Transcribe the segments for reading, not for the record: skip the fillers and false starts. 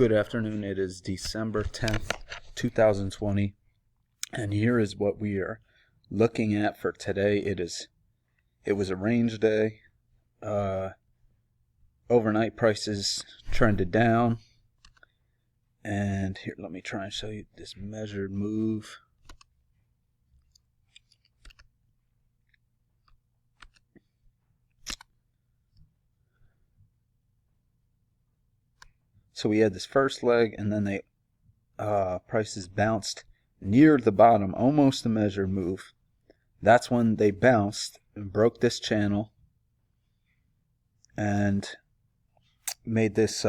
Good afternoon. It is December 10th, 2020, and here is what we are looking at for today. It was a range day. Overnight prices trended down, and here, let me try and show you this measured move. So we had this first leg, and then they prices bounced near the bottom, almost a measured move. That's when they bounced and broke this channel and made this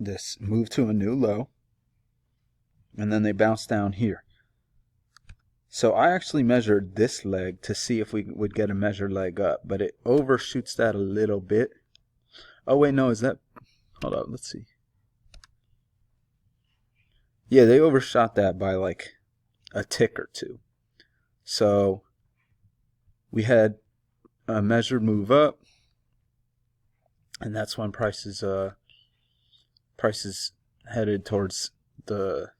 this move to a new low, and then they bounced down here. So I actually measured this leg to see if we would get a measured leg up, but it overshoots that a little bit. Oh wait, no, is that, hold up, let's see. Yeah, they overshot that by like a tick or two. So we had a measured move up, and that's when prices headed towards the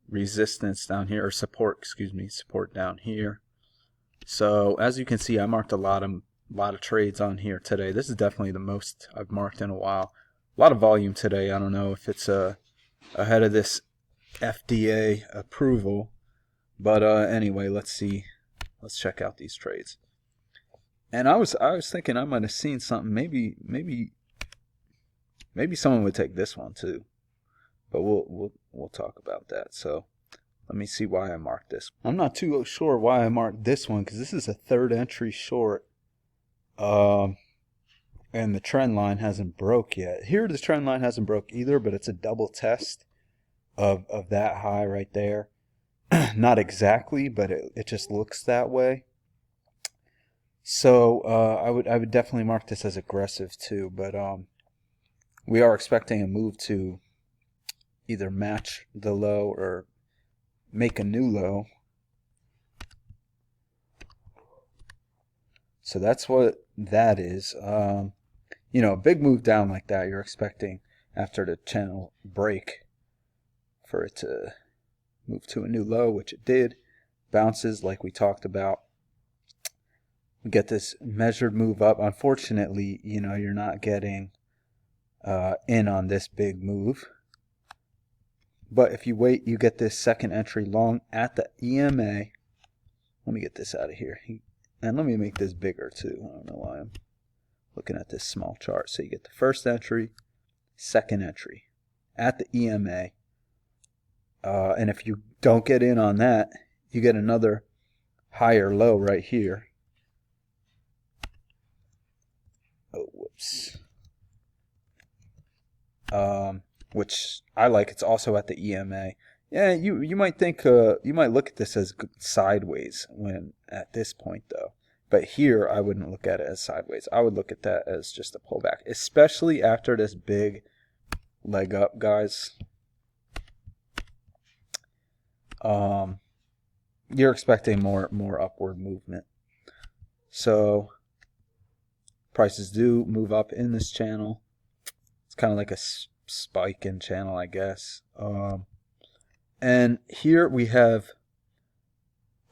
resistance down here, or support, excuse me, support down here. So as you can see, I marked a lot of trades on here today. This is definitely the most I've marked in a while. A lot of volume today. I don't know if it's ahead of this FDA approval, but anyway, let's see. Let's check out these trades. And I was thinking I might have seen something. Maybe someone would take this one too, but we'll talk about that. So let me see why I marked this. I'm not too sure why I marked this one, because this is a third entry short, and the trend line hasn't broke yet. Here the trend line hasn't broke either, but it's a double test of that high right there. Not exactly, but it just looks that way. So I would definitely mark this as aggressive too, but we are expecting a move to either match the low or make a new low. So that's what that is. You know, a big move down like that, you're expecting after the channel break for it to move to a new low, which it did. Bounces like we talked about. We get this measured move up. Unfortunately, you know, you're not getting in on this big move. But if you wait, you get this second entry long at the EMA. Let me get this out of here. And let me make this bigger too. I don't know why I'm looking at this small chart. So you get the first entry, second entry at the EMA. And if you don't get in on that, you get another higher low right here. Oh, whoops. Which I like. It's also at the EMA. Yeah, you might think you might look at this as sideways when at this point though. But here I wouldn't look at it as sideways. I would look at that as just a pullback, especially after this big leg up, guys. You're expecting more upward movement. So prices do move up in this channel. It's kind of like a spike in channel, I guess. And here we have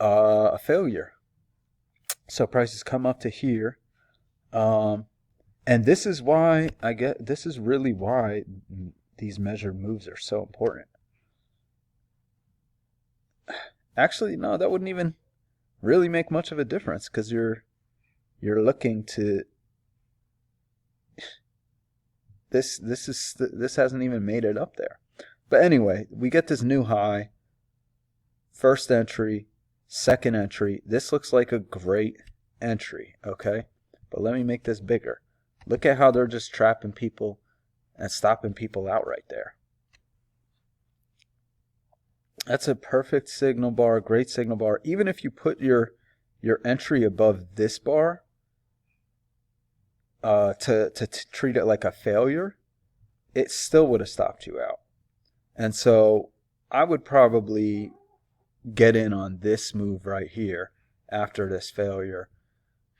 a failure. So prices come up to here, and this is why this is really why these measured moves are so important. Actually, no, that wouldn't even really make much of a difference, because you're looking to this hasn't even made it up there. But anyway, we get this new high, first entry, second entry. This looks like a great entry, okay? But let me make this bigger. Look at how they're just trapping people and stopping people out right there. That's a perfect signal bar, great signal bar. Even if you put your entry above this bar to treat it like a failure, it still would have stopped you out. And so I would probably get in on this move right here after this failure,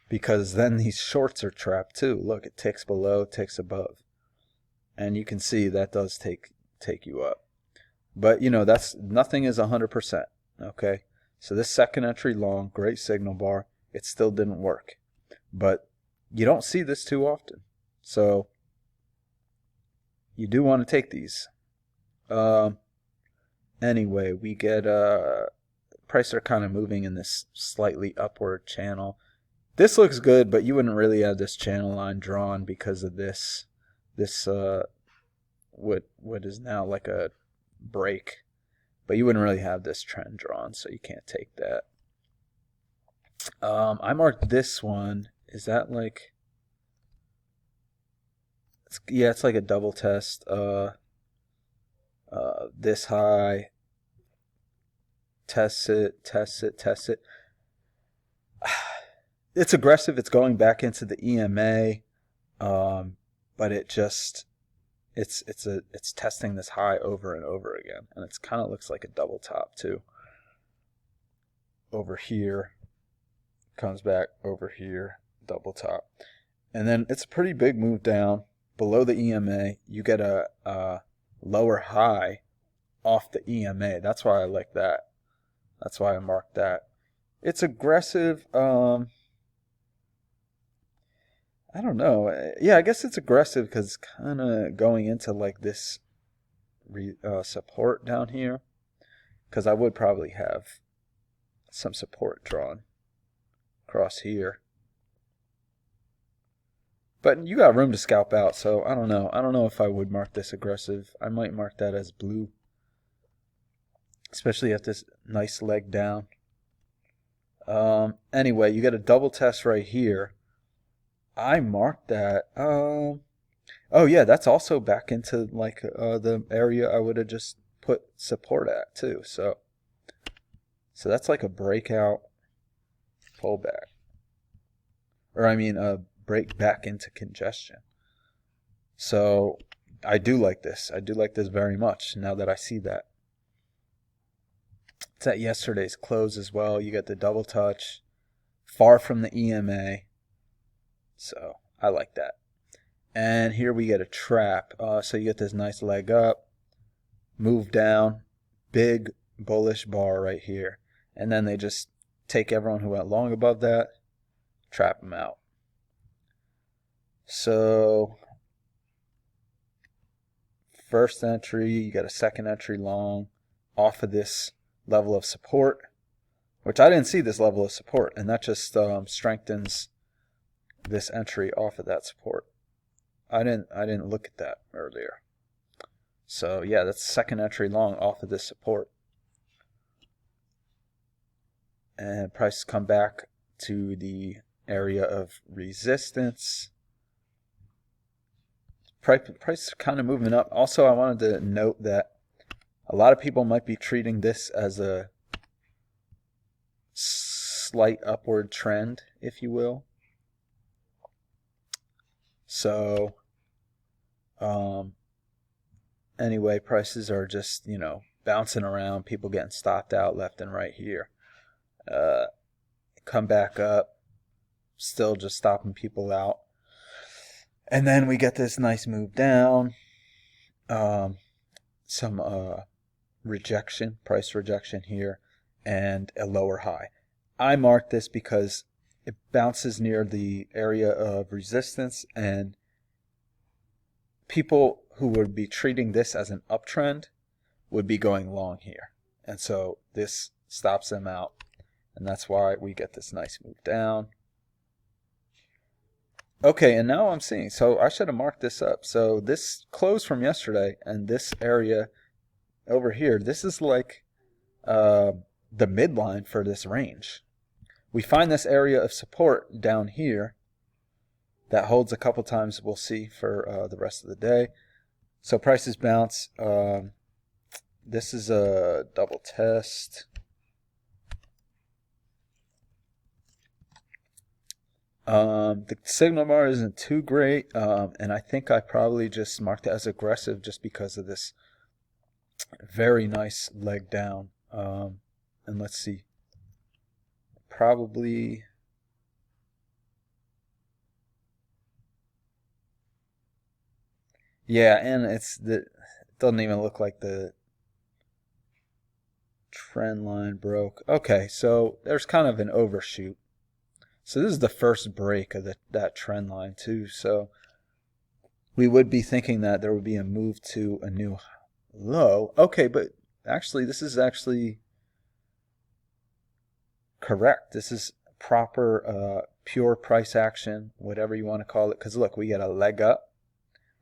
because then these shorts are trapped too. Look, it ticks below, ticks above. and you can see that does take you up. But you know, that's nothing is 100%. Okay, so this second entry long, great signal bar, it still didn't work, but you don't see this too often, so you do want to take these. Anyway, we get prices are kind of moving in this slightly upward channel. This looks good, but you wouldn't really have this channel line drawn because of this what is now like a break. But you wouldn't really have this trend drawn, so you can't take that. I marked this one. Is that like... yeah, it's like a double test. This high. Test it, test it, test it. It's aggressive. It's going back into the EMA, but it just it's testing this high over and over again, and it kind of looks like a double top too. Over here, comes back over here, double top, and then it's a pretty big move down below the EMA. You get a lower high off the EMA. That's why I like that. That's why I marked that. It's aggressive. I don't know. Yeah, I guess it's aggressive because it's kind of going into like this support down here. Because I would probably have some support drawn across here. But you got room to scalp out, so I don't know. I don't know if I would mark this aggressive. I might mark that as blue. Especially at this nice leg down. Anyway, you get a double test right here. I marked that. Oh yeah, that's also back into like the area I would have just put support at too. So that's like a breakout pullback, or I mean a break back into congestion. So I do like this. I do like this very much now that I see that. It's at yesterday's close as well. You get the double touch, far from the EMA. So I like that. And here we get a trap. So you get this nice leg up, move down, big bullish bar right here. And then they just take everyone who went long above that, trap them out. So first entry, you got a second entry long off of this level of support, which I didn't see this level of support, and that just strengthens this entry off of that support. I didn't look at that earlier. So yeah, that's second entry long off of this support. And prices come back to the area of resistance. Price kind of moving up. Also, I wanted to note that a lot of people might be treating this as a slight upward trend, if you will. So, anyway, prices are just, you know, bouncing around, people getting stopped out left and right here. Come back up, still just stopping people out. And then we get this nice move down. Some rejection, price rejection here, and a lower high. I marked this because it bounces near the area of resistance, and people who would be treating this as an uptrend would be going long here. And so this stops them out, and that's why we get this nice move down. Okay, and now I'm seeing, so I should have marked this up. So this close from yesterday and this area over here, this is like the midline for this range. We find this area of support down here that holds a couple times, we'll see for the rest of the day. So prices bounce. This is a double test. The signal bar isn't too great, and I think I probably just marked it as aggressive just because of this very nice leg down. And let's see, probably Yeah, and it doesn't even look like the trend line broke. Okay, so there's kind of an overshoot. So this is the first break of that trend line too. So we would be thinking that there would be a move to a new low. Okay, but actually this is actually correct. This is proper pure price action, whatever you want to call it. Because look, we get a leg up,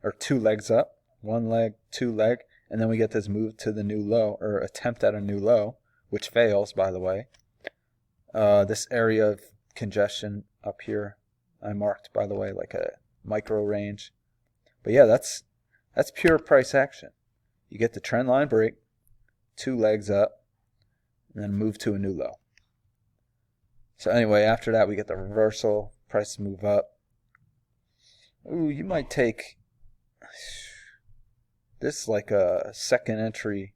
or two legs up, one leg, two leg, and then we get this move to the new low, or attempt at a new low, which fails, by the way. This area of congestion up here, I marked, by the way, like a micro range. But yeah, that's pure price action. You get the trend line break, two legs up, and then move to a new low. So anyway, after that we get the reversal, prices move up. Ooh, you might take this like a second entry.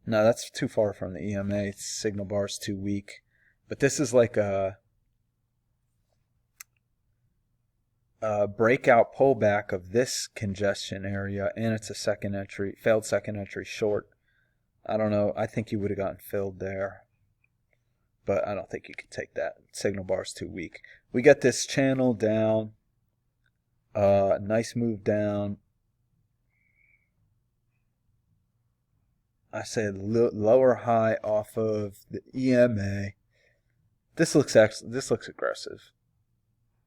No, that's too far from the EMA. Signal bar is too weak. But this is like a breakout pullback of this congestion area, and it's a second entry, failed second entry short. I don't know. I think you would have gotten filled there, but I don't think you can take that. Signal bar is too weak. We get this channel down. Nice move down. I say lower high off of the EMA. This looks aggressive.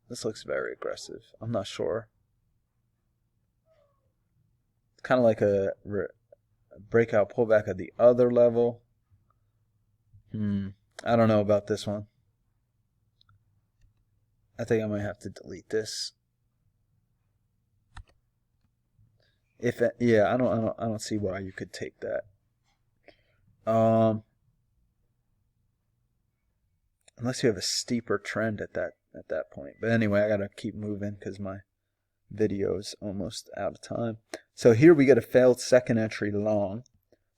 This looks very aggressive. I'm not sure. It's kind of like a breakout pullback at the other level. I don't know about this one. I think I might have to delete this. Yeah, I don't see why you could take that. Unless you have a steeper trend at that point. But anyway, I gotta keep moving because my video is almost out of time. So here we get a failed second entry long.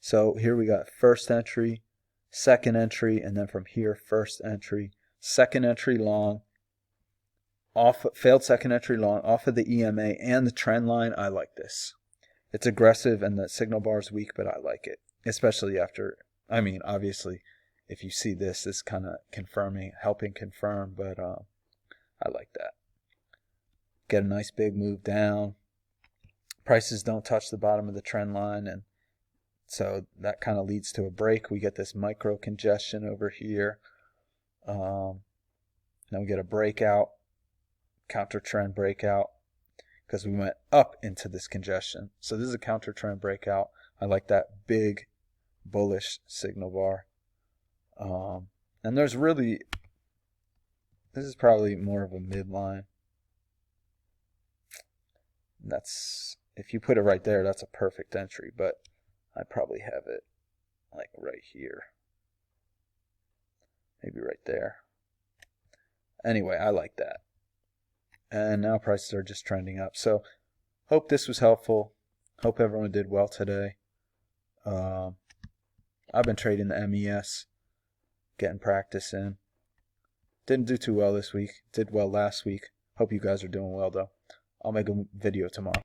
So here we got first entry, second entry, and then from here first entry, second entry long, failed second entry long off of the EMA and the trend line. I like this. It's aggressive and the signal bar is weak, but I like it, especially after. I mean, obviously, if you see this kind of helping confirm, but I like that. Get a nice big move down. Prices don't touch the bottom of the trend line, and so that kind of leads to a break. We get this micro congestion over here. Then we get a breakout, counter trend breakout, because we went up into this congestion. So this is a counter trend breakout. I like that big bullish signal bar. And this is probably more of a midline. That's, if you put it right there, that's a perfect entry, but I probably have it like right here. Maybe right there. Anyway, I like that. And now prices are just trending up. So hope this was helpful. Hope everyone did well today. I've been trading the MES, getting practice in. Didn't do too well this week. Did well last week. Hope you guys are doing well though. I'll make a video tomorrow.